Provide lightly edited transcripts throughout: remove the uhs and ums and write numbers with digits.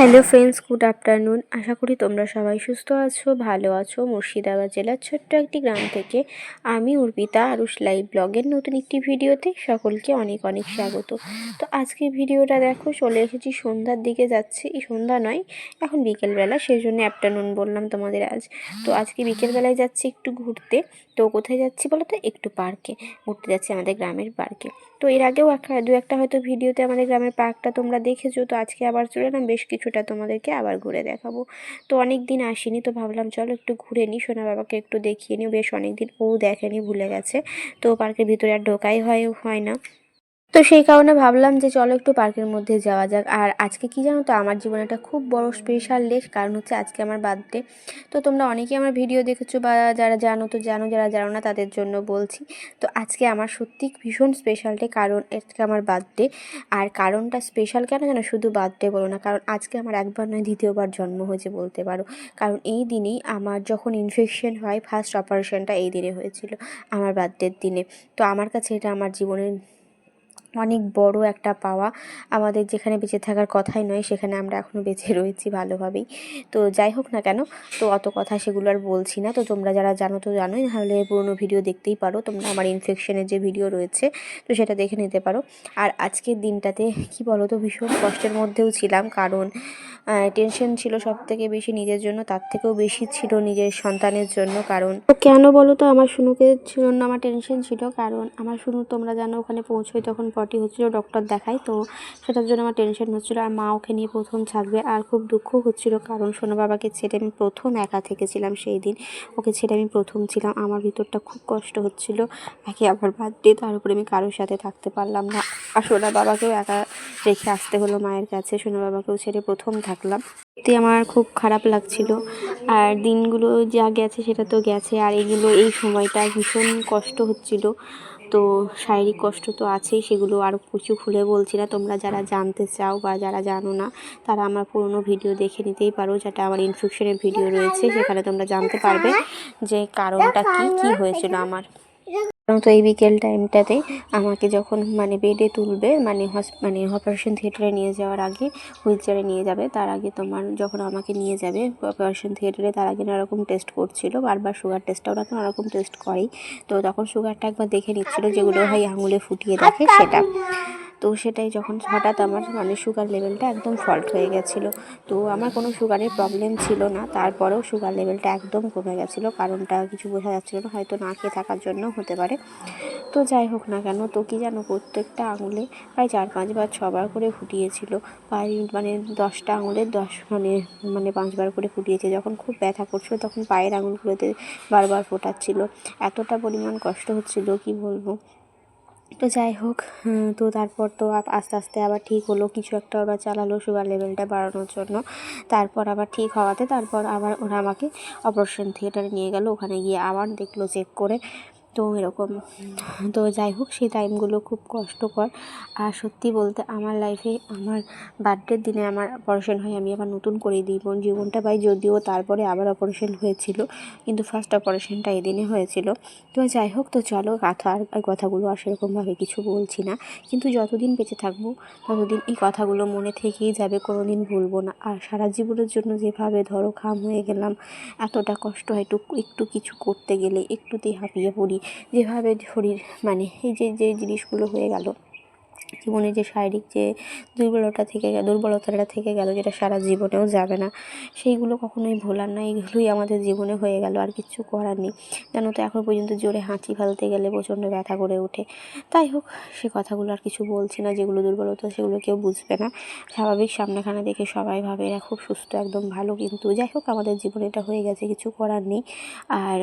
Hello friends, good afternoon. আশা করি তোমরা সবাই সুস্থ আছো, ভালো আছো। মুর্শিদাবাদ জেলার ছোট্ট একটি গ্রাম থেকে আমি অর্পিতা আরুষ লাইভ ব্লগের নতুন একটি ভিডিওতে সকলকে অনেক অনেক স্বাগত। তো আজকে ভিডিওটা দেখো, চলে এসেছি সন্ধ্যার দিকে যাচ্ছি। এই সন্ধ্যা নয়, এখন বিকেলবেলা, সেই জন্য আফটারনুন বললাম তোমাদের আজ। তো আজকে বিকেলবেলায় যাচ্ছি একটু ঘুরতে। তো কোথায় যাচ্ছি বলো তো? একটু পার্কে ঘুরতে যাচ্ছি, আমাদের গ্রামের পার্কে। তো এর আগেও দু একটা হয়তো ভিডিওতে আমাদের গ্রামের পার্কটা তোমরা দেখেছো। তো আজকে আবার চলে এলাম, বেশ কিছুটা তোমাদেরকে আবার ঘুরে দেখাবো। তো অনেক দিন আসিনি, তো ভাবলাম চলো একটু ঘুরে নিই, সোনা বাবাকে একটু দেখিয়ে নিই। বেশ অনেক দিন ও দেখেনি, ভুলে গেছে। তো পার্কের ভিতরে আর ঢোকাই হয় না। তো সেই কারণে ভাবলাম যে চলো একটু পার্কের মধ্যে যাওয়া যাক। আর আজকে কি জানো তো, আমার জীবনে একটা খুব বড় স্পেশাল ডে, কারণ হচ্ছে আজকে আমার বার্থডে। তো তোমরা অনেকেই আমার ভিডিও দেখেছো, বা যারা জানো তো জানো, যারা জানো না তাদের জন্য বলছি। তো আজকে আমার সত্যি ভীষণ স্পেশাল ডে, কারণ আজকে আমার বার্থডে। আর কারণটা স্পেশাল কেন জানো? শুধু বার্থডে বলো না, কারণ আজকে আমার একবার নয়, দ্বিতীয়বার জন্ম হয়েছে বলতে পারো। কারণ এই দিনেই আমার যখন ইনফেকশন হয়, ফার্স্ট অপারেশনটা এই দিনে হয়েছিল, আমার বার্থডের দিনে। তো আমার কাছে এটা আমার জীবনের অনেক বড় একটা পাওয়া। আমাদের যেখানে বেঁচে থাকার কথাই নয়, সেখানে আমরা এখনও বেঁচে রয়েছি ভালোভাবেই। তো যাই হোক না কেন, তো অত কথা সেগুলো আর বলছি না। তো তোমরা যারা জানো তো জানোই, নাহলে পুরোনো ভিডিও দেখতেই পারো তোমরা, আমার ইনফেকশনের যে ভিডিও রয়েছে, তো সেটা দেখে নিতে পারো। আর আজকের দিনটাতে কি বলো তো, ভীষণ কষ্টের মধ্যেও ছিলাম, কারণ টেনশন ছিল সব থেকে বেশি নিজের জন্য, তার থেকেও বেশি ছিল নিজের সন্তানের জন্য। কারণ কেন বলো তো, আমার শুনুকে জন্য আমার টেনশন ছিল, কারণ আমার শুনু তোমরা জানো ওখানে পৌঁছোই তখন পটি হচ্ছিলো, ডক্টর দেখাই। তো সেটার জন্য আমার টেনশন হচ্ছিলো। আর মা ওকে নিয়ে প্রথম থাকবে, আর খুব দুঃখ হচ্ছিলো, কারণ সোনা বাবাকে ছেড়ে আমি প্রথম একা থেকেছিলাম সেই দিন। ওকে ছেড়ে আমি প্রথম ছিলাম, আমার ভিতরটা খুব কষ্ট হচ্ছিলো। একে আবার বার্থডে, তার উপরে আমি কারোর সাথে থাকতে পারলাম না। আর সোনা বাবাকেও একা রেখে আসতে হলো মায়ের কাছে, সোনা বাবাকেও ছেড়ে প্রথম থাকলাম। সত্যি আমার খুব খারাপ লাগছিল। আর দিনগুলো যা গেছে সেটা তো গেছে, আর এই সময়টা ভীষণ কষ্ট হচ্ছিল। তো শারীরিক কষ্ট তো আছেই, সেগুলো আরও কিছু খুলে বলছি না। তোমরা যারা জানতে চাও বা যারা জানো না, তারা আমার পুরোনো ভিডিও দেখে নিতেই পারো, যেটা আমার ইনফেকশনের ভিডিও রয়েছে, সেখানে তোমরা জানতে পারবে যে কারণটা কী হয়েছিল আমার। তো এই বিকেল টাইমটাতে আমাকে যখন বেডে তুলবে, অপারেশন থিয়েটারে নিয়ে যাওয়ার আগে, হুইল চেয়ারে নিয়ে যাবে, তার আগে যখন আমাকে নিয়ে যাবে অপারেশন থিয়েটারে, তার আগে নানারকম টেস্ট করছিল বারবার। সুগার টেস্টটাও নানারকম টেস্ট করেই। তো তখন সুগারটা একবার দেখে নিচ্ছিল, যেগুলো হয় আঙুলে ফুটিয়ে দেখে সেটা। তো সেটাই যখন হঠাৎ আমার সুগার লেভেলটা একদম ফল্ট হয়ে গেছিলো। তো আমার কোনো সুগারের প্রবলেম ছিল না, তারপরেও সুগার লেভেলটা একদম কমে গেছিলো। কারণটা কিছু বোঝা যাচ্ছিলো না, হয়তো না খেয়ে থাকার জন্য হতে পারে। তো যাই হোক না কেন, তো কি জানো, প্রত্যেকটা আঙুলে প্রায় 4-5 বার 6 বার করে ফুটিয়েছিল। প্রায় 10টা আঙুলে 5 বার করে ফুটিয়েছে। যখন খুব ব্যথা করছিল, তখন পায়ের আঙুলগুলোতে বারবার ফোটাচ্ছিল। এতটা পরিমাণ কষ্ট হচ্ছিল, কি বলবো। তো যাই হোক, তো তারপর তো আস্তে আস্তে আবার ঠিক হলো। কিছু একটা ওরা চালালো সুগার লেভেলটা বাড়ানোর জন্য। তারপর আবার ঠিক হওয়াতে তারপর আবার ওরা আমাকে অপারেশন থিয়েটারে নিয়ে গেল। ওখানে গিয়ে আবার দেখলো চেক করে। তো এরকম, তো যাই হোক, সেই টাইমগুলো খুব কষ্টকর। আর সত্যি বলতে আমার লাইফে আমার বার্থডের দিনে আমার অপারেশন হয়, আমি আবার নতুন করে জীবনটা পাই। যদিও তারপরে আবার অপারেশন হয়েছিল, কিন্তু ফার্স্ট অপারেশনটা এদিনে হয়েছিল। তো যাই হোক, তো চলো কথাগুলো আর সেরকমভাবে কিছু বলছি না। কিন্তু যতদিন বেঁচে থাকবো ততদিন এই কথাগুলো মনে থেকেই যাবে, কোনো দিন ভুলবো না। আর সারা জীবনের জন্য যেভাবে ধরো খাম হয়ে গেলাম, এতটা কষ্ট হয় একটু কিছু করতে গেলে, একটুতেই হাঁপিয়ে পড়ি। যেভাবে শরীর এই যে জিনিসগুলো হয়ে গেল জীবনে, যে শারীরিক যে দুর্বলতাটা থেকে গেল, যেটা সারা জীবনেও যাবে না, সেইগুলো কখনোই ভোলার না। এইগুলোই আমাদের জীবনে হয়ে গেল, আর কিছু করার নেই। জানো তো, এখন পর্যন্ত জোরে হাঁচি ফেলতে গেলে প্রচণ্ড ব্যথা করে ওঠে। তাই হোক, সে কথাগুলো আর কিছু বলছি না। যেগুলো দুর্বলতা সেগুলো কেউ বুঝবে না। স্বাভাবিক সামনাখানা দেখে সবাই ভাবে এরা খুব সুস্থ, একদম ভালো। কিন্তু যাই হোক, আমাদের জীবনে এটা হয়ে গেছে, কিছু করার নেই। আর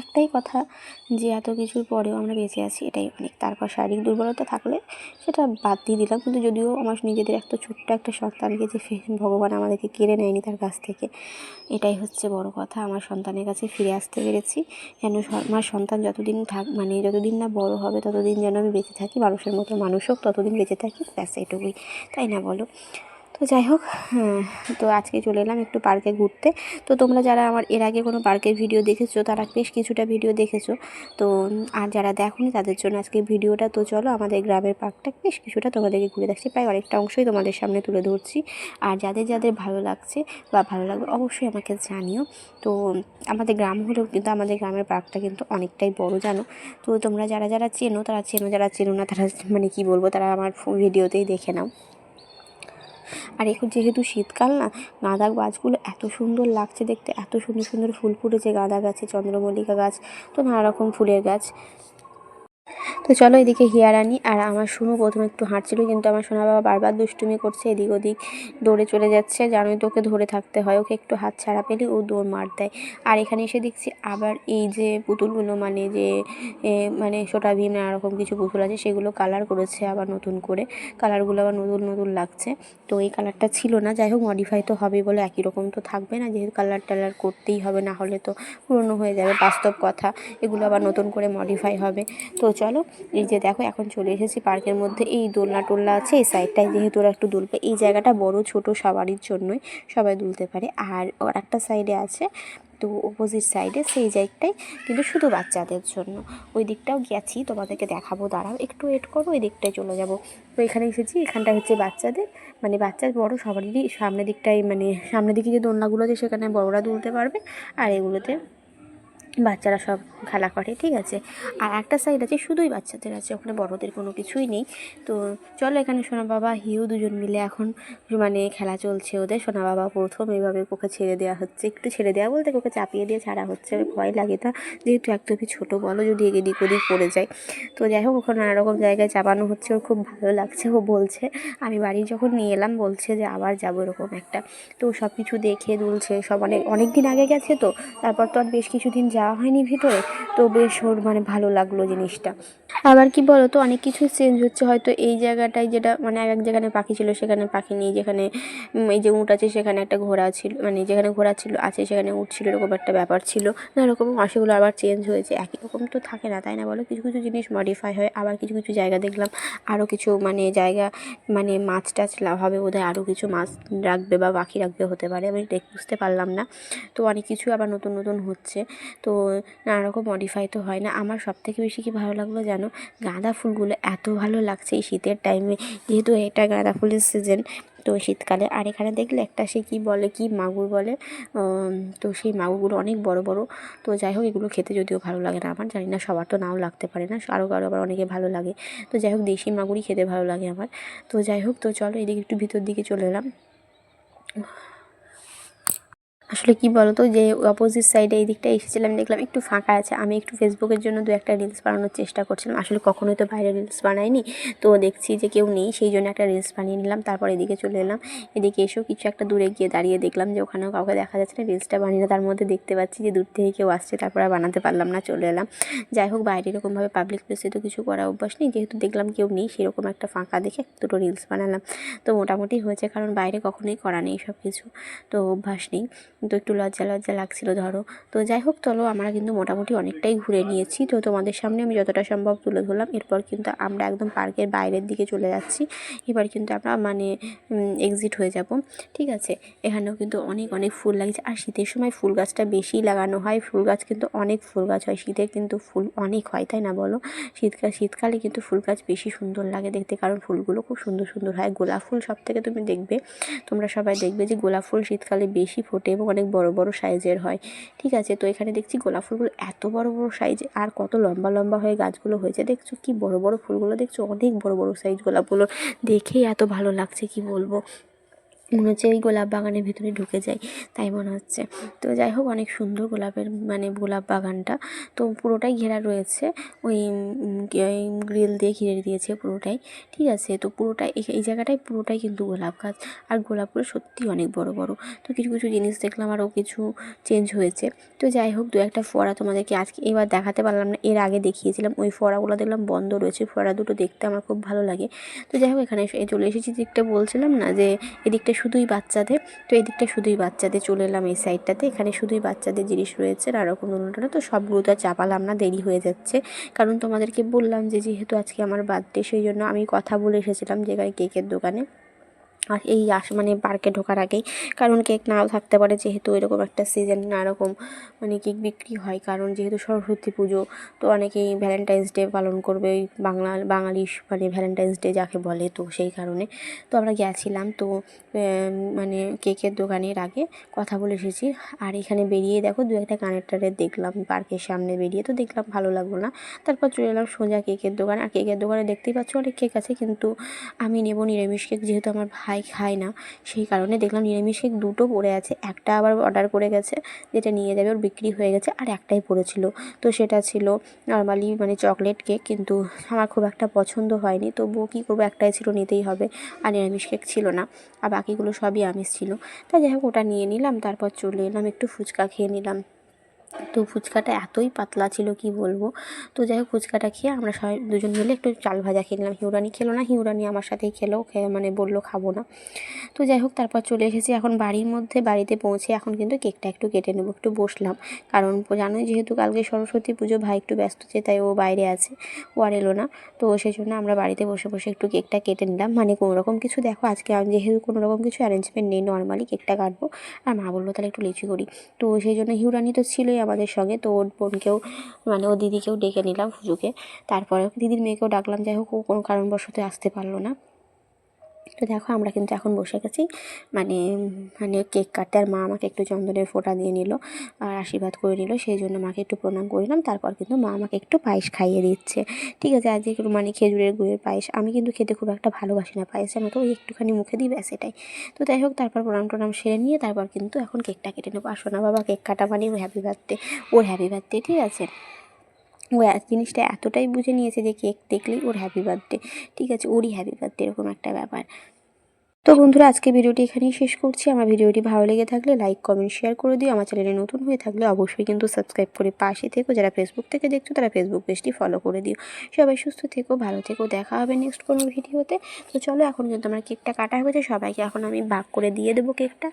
একটাই কথা, যে এত কিছুর পরেও আমরা বেঁচে আছি, এটাই অনেক। তারপর শারীরিক দুর্বলতা থাকলে সেটা বাদ দিয়ে দিলাম, কিন্তু যদিও আমার নিজেদের ছোট্ট একটা সন্তানকে যে ভগবান আমাদেরকে কেড়ে নেয়নি তার কাছ থেকে, এটাই হচ্ছে বড় কথা। আমার সন্তানের কাছে ফিরে আসতে পেরেছি। যেন আমার সন্তান যতদিন যতদিন না বড় হবে, ততদিন যেন আমি বেঁচে থাকি, মানুষের মতো মানুষ হোক, ততদিন বেঁচে থাকি, ব্যাস এটুকুই, তাই না বলো? তো তো যাই হোক, তো আজকে চলে এলাম একটু পার্কে ঘুরতে। তো তোমরা যারা আমার এর আগে কোনো পার্কের ভিডিও দেখেছো তারা বেশ কিছুটা ভিডিও দেখেছো। তো আর যারা দেখোনি তাদের জন্য আজকে ভিডিওটা। তো চলো আমাদের গ্রামের পার্কটা বেশ কিছুটা তোমাদেরকে ঘুরে দেখছি, প্রায় অনেকটা অংশই তোমাদের সামনে তুলে ধরছি। আর যাদের যাদের ভালো লাগছে বা ভালো লাগবে অবশ্যই আমাকে জানিও। তো আমাদের গ্রাম হলেও কিন্তু আমাদের গ্রামের পার্কটা কিন্তু অনেকটাই বড়, জানো। তো তোমরা যারা যারা চেনো তারা চেনো, যারা চেনো না তারা মানে কি বলবো, তারা আমার ভিডিওতেই দেখে নাও। আর এখন যেহেতু শীতকাল না, গাঁদা গাছগুলো এত সুন্দর লাগছে দেখতে, এত সুন্দর সুন্দর ফুল ফুটেছে গাঁদা গাছে, চন্দ্রমল্লিকা গাছ, তো নানা রকম ফুলের গাছ। তো চলো এদিকে হিয়ারানি আর আমার সোনু প্রথমে একটু হাঁটছিল, কিন্তু আমার সোনা বাবা বারবার দুষ্টুমি করছে, এদিক ওদিক দৌড়ে চলে যাচ্ছে। জানোই তো ওকে ধরে থাকতে হয়, ওকে একটু হাত ছাড়া পেলে ও দৌড় মার দেয়। আর এখানে এসে দেখছি আবার এই যে পুতুলগুলো, মানে যে মানে ছোটা ভীম নানা রকম কিছু পুতুল আছে, সেগুলো কালার করেছে আবার নতুন করে, কালারগুলো আবার নতুন নতুন লাগছে। তো এই কালারটা ছিল না, যাই হোক মডিফাই তো হবে বলে, একই রকম তো থাকবে না, যেহেতু কালার টালার করতেই হবে, না হলে তো পুরনো হয়ে যাবে, বাস্তব কথা। এগুলো আবার নতুন করে মডিফাই হবে। তো চলো, এই যে দেখো এখন চলে এসেছি পার্কের মধ্যে। এই দোলনা টোলনা আছে এই সাইডটায়, যেহেতু ওরা একটু দুলবে, এই জায়গাটা বড় ছোট সবারই জন্যই, সবাই দুলতে পারে। আর ওর একটা সাইডে আছে, তো অপোজিট সাইডে সেই জায়গাটাই কিন্তু শুধু বাচ্চাদের জন্য। ওই দিকটাও গেছি, তোমাদেরকে দেখাবো, দাঁড়াও একটু ওয়েট করো, ওই দিকটায় চলে যাব। তো এখানে এসেছি, এখানটা হচ্ছে বাচ্চাদের, মানে বাচ্চা বড় সবারই সামনের দিকটাই, মানে সামনের দিকে যে দোলনাগুলো আছে সেখানে বড়রা দুলতে পারবে, আর এগুলোতে বাচ্চারা সব খেলা করে, ঠিক আছে। আর একটা সাইড আছে শুধুই বাচ্চাদের আছে, ওখানে বড়দের কোনো কিছুই নেই। তো চলো, এখানে সোনা বাবা হিউ দুজন মিলে এখন মানে খেলা চলছে ওদের। সোনা বাবা প্রথম এইভাবে ওকে ছেড়ে দেওয়া হচ্ছে, একটু ছেড়ে দেওয়া বলতে ওকে চাপিয়ে দিয়ে ছাড়া হচ্ছে, ভয় লাগে তা, যেহেতু একদমই ছোটো, বলো যদি এদিক ওদিক পড়ে যায়। তো যাই হোক, ওখানে নানা রকম জায়গায় চাপানো হচ্ছে, ওর খুব ভালো লাগছে। ও বলছে, আমি বাড়ি যখন নিয়ে এলাম বলছে যে আবার যাবো এরকম একটা। তো সব কিছু দেখে দুলছে, সব অনেক দিন আগে গেছে, তো তারপর তো আর বেশ কিছুদিন যাওয়া হয়নি ভিতরে। তো বেশ ওর মানে ভালো লাগলো জিনিসটা। আবার কি বলো তো, অনেক কিছু চেঞ্জ হচ্ছে হয়তো এই জায়গাটায়, যেটা মানে এক যেখানে পাখি ছিল সেখানে পাখি নেই, যেখানে এই যে উট আছে সেখানে একটা ঘোড়া ছিল, মানে যেখানে ঘোড়া ছিল আছে সেখানে উট ছিল, এরকম একটা ব্যাপার ছিল না, এরকম সেগুলো আবার চেঞ্জ হয়েছে। একই রকম তো থাকে না, তাই না বলো, কিছু কিছু জিনিস মডিফাই হয়। আবার কিছু কিছু জায়গা দেখলাম আরও কিছু মানে জায়গা, মানে মাছ টাছ হবে বোধহয়, আরও কিছু মাছ রাখবে বা পাখি রাখবে হতে পারে, আমি বুঝতে পারলাম না। তো অনেক কিছু আবার নতুন নতুন হচ্ছে, তো নানা রকম মডিফাই তো হয় না। আমার সবথেকে বেশি কি ভালো লাগলো জানো, গাঁদা ফুলগুলো এত ভালো লাগছে এই শীতের টাইমে, যেহেতু এটা গাঁদা ফুলের সিজন, তো শীতকালে। আর এখানে দেখলে একটা সে কী বলে, কি মাগুর বলে, তো সেই মাগুরগুলো অনেক বড় বড়। তো যাই হোক, এগুলো খেতে যদিও ভালো লাগে না আমার, জানি না সবার তো নাও লাগতে পারে না, কারো কারো আবার অনেকে ভালো লাগে। তো যাই হোক, দেশি মাগুরই খেতে ভালো লাগে আমার। তো যাই হোক, তো চলো এদিকে একটু ভিতর দিকে চলে এলাম। আসলে কি বলো তো, যে অপোজিট সাইডে এই দিকটা এসেছিলাম, দেখলাম একটু ফাঁকা আছে, আমি একটু ফেসবুকের জন্য দু একটা রিলস বানানোর চেষ্টা করছিলাম। আসলে কখনোই তো বাইরে রিলস বানাইনি, তো দেখছি যে কেউ নেই, সেই জন্য একটা রিলস বানিয়ে নিলাম। তারপর এদিকে চলে এলাম। এদিকে এসেও কিছু একটা দূরে গিয়ে দাঁড়িয়ে দেখলাম যে ওখানেও কাউকে দেখা যাচ্ছে না, রিলসটা বানিয়ে, তার মধ্যে দেখতে পাচ্ছি যে দূর থেকে কেউ আসছে, তারপর আর বানাতে পারলাম না, চলে এলাম। যাই হোক, বাইরে এরকমভাবে পাবলিক প্লেসে তো কিছু করা অভ্যাস নেই, যেহেতু দেখলাম কেউ নেই, সেরকম একটা ফাঁকা দেখে দুটো রিলস বানালাম। তো মোটামুটি হয়েছে, কারণ বাইরে কখনোই করা নেই সব কিছু, তো অভ্যাস নেই, তো একটু লজ্জা লজ্জা লাগছিলো ধরো। তো যাই হোক, চলো আমরা কিন্তু মোটামুটি অনেকটাই ঘুরে নিয়েছি, তো তোমাদের সামনে আমি যতটা সম্ভব তুলে ধরলাম। এরপর কিন্তু আমরা একদম পার্কের বাইরের দিকে চলে যাচ্ছি, এবার কিন্তু আমরা মানে এক্সিট হয়ে যাব, ঠিক আছে। এখানেও কিন্তু অনেক অনেক ফুল লাগছে, আর শীতের সময় ফুল গাছটা বেশি লাগানো হয়, ফুল গাছ কিন্তু অনেক ফুল গাছ হয়, শীতে কিন্তু ফুল অনেক হয়, তাই না বলো। শীতকালে কিন্তু ফুল গাছ বেশি সুন্দর লাগে দেখতে, কারণ ফুলগুলো খুব সুন্দর সুন্দর হয়। গোলাপ ফুল সব থেকে তুমি দেখবে, তোমরা সবাই দেখবে যে গোলাপ ফুল শীতকালে বেশি ফোটে এবং অনেক বড় বড় সাইজের হয়, ঠিক আছে। তো এখানে দেখছি গোলাপ ফুলগুলো এত বড় বড় সাইজে, আর কত লম্বা লম্বা হয়ে গাছগুলো হয়েছে, দেখছো কি বড় বড় ফুলগুলো, দেখছো অনেক বড় বড় সাইজ গোলাপগুলো, দেখেই এত ভালো লাগছে কি বলবো, মনে হচ্ছে এই গোলাপ বাগানের ভিতরে ঢুকে যাই, তাই মনে হচ্ছে। তো যাই হোক, অনেক সুন্দর গোলাপের মানে গোলাপ বাগানটা, তো পুরোটাই ঘেরা রয়েছে, ওই গ্রিল দিয়ে ঘিরে দিয়েছে পুরোটাই, ঠিক আছে। তো পুরোটাই এই জায়গাটায় পুরোটাই কিন্তু গোলাপ গাছ, আর গোলাপগুলো সত্যিই অনেক বড় বড়। তো কিছু কিছু জিনিস দেখলাম আরও কিছু চেঞ্জ হয়েছে। তো যাই হোক, দু একটা ফোয়ারা তোমাদেরকে আজকে এবার দেখাতে পারলাম না, এর আগে দেখিয়েছিলাম, ওই ফোয়ারাগুলো দেখলাম বন্ধ রয়েছে, ফোয়ারা দুটো দেখতে আমার খুব ভালো লাগে। তো যাই হোক, এখানে চলে এসেছি, দিকটা বলছিলাম না যে এদিকটা শুধুই বাচ্চাদের, তো এদিকটা শুধুই বাচ্চাদের, চলে এলাম এই সাইডটাতে, এখানে শুধুই বাচ্চাদের জিনিস রয়েছে, আর ওরকম অনুষ্ঠানে তো সবগুলো তো আর চাপালাম না, দেরি হয়ে যাচ্ছে, কারণ তোমাদেরকে বললাম যে যেহেতু আজকে আমার বার্থডে, সেই জন্য আমি কথা বলে এসেছিলাম যে কেকের দোকানে আর এই মানে পার্কে ঢোকার আগেই, কারণ কেক নাও থাকতে পারে, যেহেতু এরকম একটা সিজন নানা রকম মানে কেক বিক্রি হয়, কারণ যেহেতু সরস্বতী পুজো, তো অনেকেই ভ্যালেন্টাইন্স ডে পালন করবে, ওই বাঙালি মানে ভ্যালেন্টাইন্স ডে যাকে বলে, তো সেই কারণে তো আমরা গেছিলাম। তো মানে কেকের দোকানের আগে কথা বলে এসেছি, আর এখানে বেরিয়ে দেখো দু একটা কানেক্টারের দেখলাম পার্কের সামনে বেরিয়ে, তো দেখলাম ভালো লাগলো না, তারপর চলে এলাম সোজা কেকের দোকান। আর কেকের দোকানে দেখতেই পাচ্ছ অনেক কেক আছে, কিন্তু আমি নেব নিরামিষ কেক, যেহেতু আমার ভাই খায় না, সেই কারণে দেখলাম নিরামিষ কেক দুটো পড়ে আছে, একটা আবার অর্ডার করে গেছে যেটা নিয়ে যাবে, ওর বিক্রি হয়ে গেছে, আর একটাই পড়েছিল, তো সেটা ছিল নর্মালি মানে চকলেট কেক, কিন্তু আমার খুব একটা পছন্দ হয়নি, তবুও কী করবো, একটাই ছিল, নিতেই হবে, আর নিরামিষ কেক ছিল না, আর বাকিগুলো সবই আমিষ ছিল। তাই যাই হোক ওটা নিয়ে নিলাম, তারপর চলে এলাম একটু ফুচকা খেয়ে নিলাম। তো ফুচকাটা এতই পাতলা ছিল কি বলবো। তো যাই হোক ফুচকাটা খেয়ে আমরা সবাই দুজন মিলে একটু চাল ভাজা খেয়ে নিলাম। হিউরানি খেলো না, হিউরানি আমার সাথেই খেলো, খেয়ে মানে বললো খাবো না। তো যাই হোক তারপর চলে এসেছি এখন বাড়ির মধ্যে। বাড়িতে পৌঁছে এখন কিন্তু কেকটা একটু কেটে নেবো, একটু বসলাম, কারণ জানোই যেহেতু কালকে সরস্বতী পুজো, ভাই একটু ব্যস্ত আছে, তাই ও বাইরে আছে, ও আর এলো না। তো সেই জন্য আমরা বাড়িতে বসে বসে একটু কেকটা কেটে নিলাম, মানে কোনো রকম কিছু, দেখো আজকে আমি যেহেতু কোনো রকম কিছু অ্যারেঞ্জমেন্ট নেই, নর্মালি কেকটা কাটবো। আর মা বললো তাহলে একটু লিচি করি, তো সেই জন্য হিউরানি তো ছিলই আমাদের সঙ্গে, তো ওর বোনকেও মানে ওর দিদিকেও ডেকে নিলাম পুজোকে, তারপরে দিদির মেয়েকেও ডাকলাম, যাই হোক ও কোনো কারণবশত আসতে পারলো না। তো দেখো আমরা কিন্তু এখন বসে গেছি মানে মানে কেক কাটতে, আর মা আমাকে একটু চন্দনের ফোঁটা দিয়ে নিল আর আশীর্বাদ করে নিল, সেই জন্য মাকে একটু প্রণাম করলাম। তারপর কিন্তু মা আমাকে একটু পায়েস খাইয়ে দিচ্ছে, ঠিক আছে, আজকে একটু মানে খেজুরের গুড়ের পায়েস, আমি কিন্তু খেতে খুব একটা ভালোবাসি না পায়েস, জানো তো, ওই একটুখানি মুখে দিই ব্যাস এটাই। তো যাই হোক তারপর প্রণাম টনাম সেরে নিয়ে তারপর কিন্তু এখন কেকটা কেটে নেবো। আসো না বাবা, কেক কাটা মানে ও হ্যাপি বার্থডে, ওর হ্যাপি বার্থডে, ঠিক আছে, ও জিনিসটা এতটাই বুঝে নিয়েছে যে কেক দেখলেই ওর হ্যাপি বার্থডে, ঠিক আছে, ওরই হ্যাপি বার্থডে, এরকম একটা ব্যাপার। তো বন্ধুরা আজকে ভিডিওটি এখানেই শেষ করছি। আমার ভিডিওটি ভালো লেগে থাকলে লাইক কমেন্ট শেয়ার করে দিও। আমার চ্যানেলে নতুন হয়ে থাকলে অবশ্যই কিন্তু সাবস্ক্রাইব করে পাশে থেকো। যারা ফেসবুক থেকে দেখছো তারা ফেসবুক পেজটি ফলো করে দিও। সবাই সুস্থ থেকো, ভালো থেকো, দেখা হবে নেক্সট কোনো ভিডিওতে। তো চলো এখন কিন্তু আমার কেকটা কাটা হয়েছে, সবাইকে এখন আমি ভাগ করে দিয়ে দেবো কেকটা।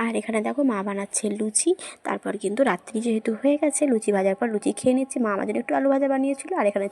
আর এখানে দেখো মা বানাচ্ছে লুচি, তারপর কিন্তু রাত্রি যেহেতু হয়ে গেছে, লুচি ভাজার পর লুচি খেয়ে নিচ্ছি। মা আমাদের একটু আলু ভাজা বানিয়েছিল, আর এখানে